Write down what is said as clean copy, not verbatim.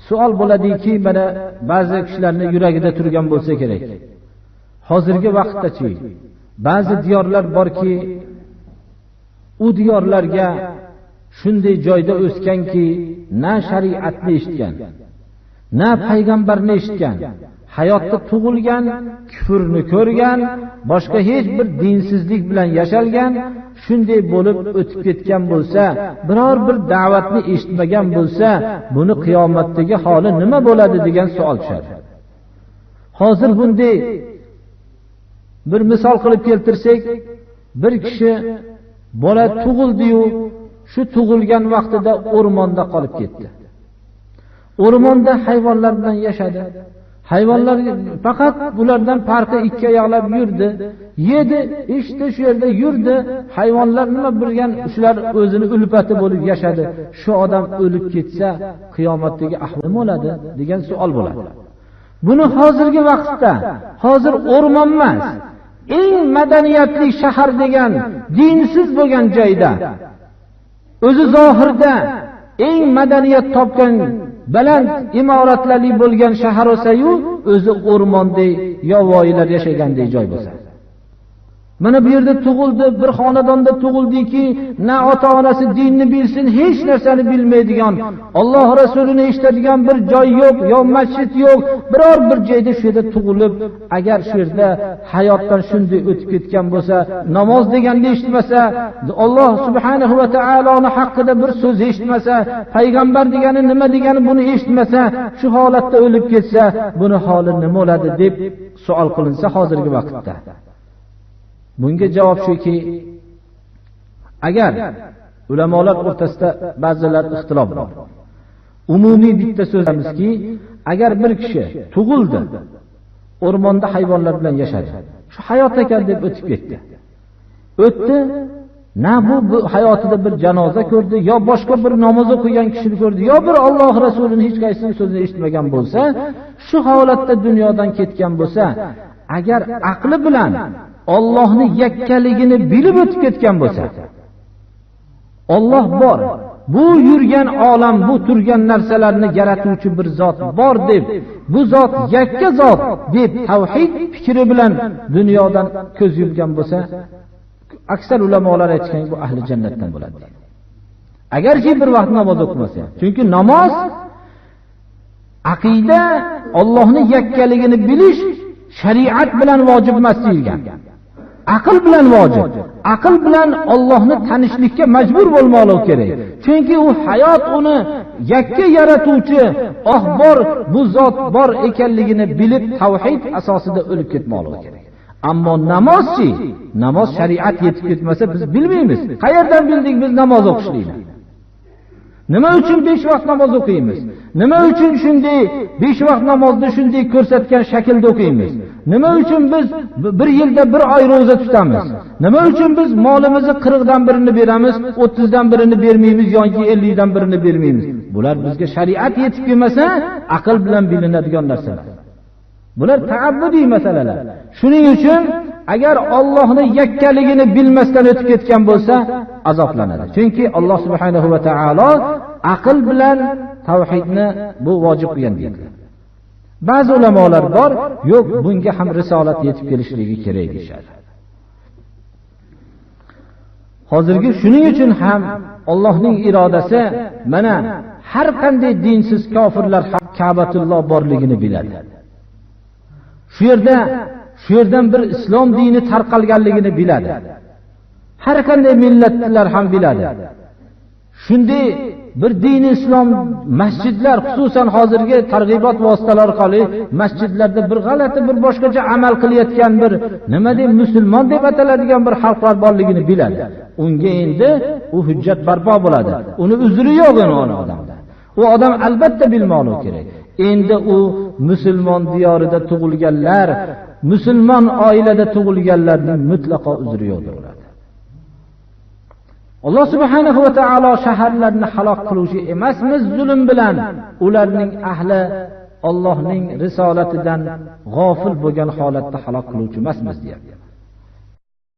savol bo'ladiki, mana ba'zi kishilarning yuragida turgan bo'lsa kerak. Hozirgi vaqtdachi ba'zi diyorlar borki, u diyorlarga shunday joyda o'sganki, na shariatni eshitgan, na payg'ambarni eshitgan, hayotda tug'ilgan, kufrni ko'rgan, boshqa hech bir dinsizlik bilan yashalgan, shunday bo'lib o'tib ketgan bo'lsa, biror bir da'vatni eshitmagan bo'lsa, buni qiyomatdagi holi nima bo'ladi degan savol tushadi. Hozir bunday bir misol qilib keltirsak, bir kishi bola tug'ildi-yu, shu tug'ilgan vaqtida o'rmonda qolib ketdi. O'rmonda hayvonlar bilan yashadi. Hayvonlar faqat ulardan farqi ikki oyoqlab yurdi, yedi, ichdi, shu yerda yurdi. Hayvonlar nima bilgan, shular o'zini ulfati bo'lib yashadi. Shu odam o'lib ketsa, qiyomatdagi ahvol nima bo'ladi degan savol bo'ladi. Buni hozirgi vaqtda, hozir o'rmon emas, eng madaniyatli shahar degan dinsiz bo'lgan joyda, o'zi zohirda eng madaniyat topgan baland imoratlarli bo'lgan shahar bo'lsa-yu, o'zi o'rmonda yovvoyilar yashaganday joy bo'lsa. Mana bu yerda tug'ildi, bir xonadonda tug'ildiki, na ota-onasi dinni bilsin, hech narsani bilmaydigan, Alloh rasulini eshitadigan bir joy yo'q, yo masjid yo'q, biror bir joyda shu yerda tug'ilib, agar shu yerda hayotdan shunday o'tib ketgan bo'lsa, namoz deganni eshitmasa, Alloh subhanahu va taoloning haqqida bir so'z eshitmasa, payg'ambar degani nima degani buni eshitmasa, shu holatda o'lib ketsa, buni holi nima bo'ladi deb savol qilinsa hozirgi vaqtda. Bunga javob shuki, agar ulamolar o'rtasida ba'zilar ixtilof bor. Umumiy bitta so'zimizki, agar bir kishi tug'ildi, o'rmonda hayvonlar bilan yashadi, shu hayot ekan deb o'tib ketdi. O'tdi, na bu hayotida bir janoza ko'rdi, yo boshqa bir namoz o'qigan kishini ko'rdi, yo bir Alloh rasulining hech qaysi so'zini eshitmagan bo'lsa, shu holatda dunyodan ketgan bo'lsa, agar aqli bilan Allohning yakkaligini bilib o'tib ketgan bo'lsa, Alloh bor, bu yurgan olam, bu turgan narsalarni yaratuvchi bir zot bor deb, bu zot yakka zot deb tavhid fikri bilan dunyodan ko'z yumgan bo'lsa, aksar ulamolar aytgan bu ahli jannatdan bo'ladi. Agarki bir vaqt namoz o'qimasa, chunki namoz aqida, Allohning yakkaligini bilish shariat bilan vojib emas deyilgan. Aql bilan vojib. Aql bilan Allohni tanishlikka majbur bo'lmoqligi kerak. Chunki u hayot uni yakka yaratuvchi, bor, bu zot bor ekanligini bilib tavhid asosida o'lib ketmoqligi kerak. Ammo namozchi, namoz shariat yetib ketmasa biz bilmaymiz. Qayerdan bildik biz namoz o'qishlikni? Nima uchun 5 vaqt namoz o'qiymiz? Nima uchun shunday 5 vaqt namozni shunday ko'rsatgan shaklda o'qiymiz? Nima uchun biz bir yilda bir oy roza tutamiz? Nima uchun biz molimizni 40 dan birini beramiz, 30 dan birini bermaymiz yoki 50 dan birini bermaymiz? Bular bizga shariat yetib kelmasa, aql bilan bilinadigan narsalar. Bular ta'abbudiy masalalar. Shuning uchun agar Allohning yakkaligini bilmasdan o'tib ketgan bo'lsa, azoblanadi. Chunki Alloh subhanahu va taolo aql bilan tavhidni bu vojib qilgan deydi. Ba'zi ulamolar bor, yo'q, bunga ham risolat yetib kelishligi kerak deyshadi. Hozirgi shuning uchun ham Allohning irodasi mana har qanday dinsiz kofirlar Ka'batulloh borligini biladi. Shu yerdan bir islom dini tarqalganligini biladi. Har qanday millatlar ham biladi. Shunday bir dini islom masjidlar, xususan hozirgi targ'ibot vositalari orqali masjidlarda bir g'alati, bir boshqacha amal qilayotgan bir nima deb musulmon deb ataladigan bir xalqlar borligini biladi. Unga endi u hujjat barpo bo'ladi. Uni uzri yo'q odamda. U odam albatta bilmoqligi kerak. Endi u musulmon diyorida tug'ilganlar, musulmon oilada tug'ilganlarning mutlaqo uzri yo'qdir. Alloh subhanahu va taolo shaharlarni halok qiluvchi emasmiz zulm bilan, ularning ahli Allohning risolatidan g'ofil bo'lgan holatda halok qiluvchi emasmiz deyapti.